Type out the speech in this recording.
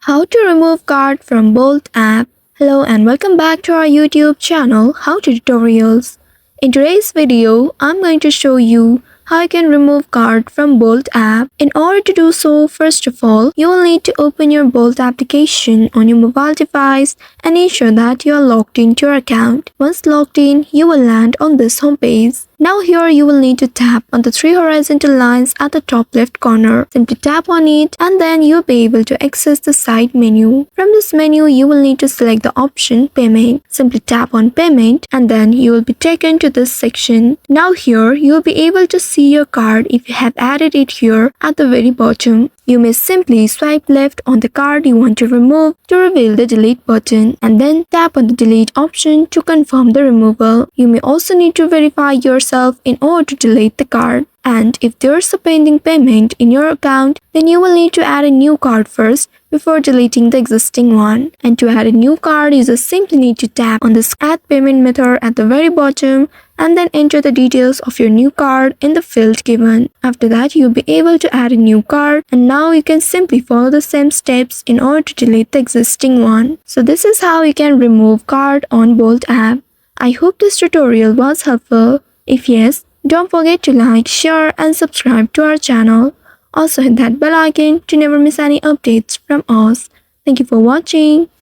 How to remove card from Bolt app. Hello and welcome back to our YouTube channel How to Tutorials. In today's video, I'm going to show you how you can remove card from Bolt app. In order to do so, first of all, you will need to open your Bolt application on your mobile device and ensure that you are logged into your account. Once logged in, you will land on this homepage. Now here you will need to tap on the three horizontal lines at the top left corner. Simply tap on it and then you'll be able to access the side menu. From this menu you will need to select the option payment. Simply tap on payment and then you will be taken to this section. Now here you will be able to see your card if you have added it here at the very bottom. You may simply swipe left on the card you want to remove to reveal the delete button and then tap on the delete option to confirm the removal. You may also need to verify yourself in order to delete the card. And if there's a pending payment in your account, then you will need to add a new card first before deleting the existing one. And to add a new card, you just simply need to tap on this add payment method at the very bottom and then enter the details of your new card in the field given. After that, you'll be able to add a new card and now you can simply follow the same steps in order to delete the existing one. So this is how you can remove card on Bolt app. I hope this tutorial was helpful. If yes, don't forget to like, share and subscribe to our channel. Also hit that bell icon to never miss any updates from us. Thank you for watching.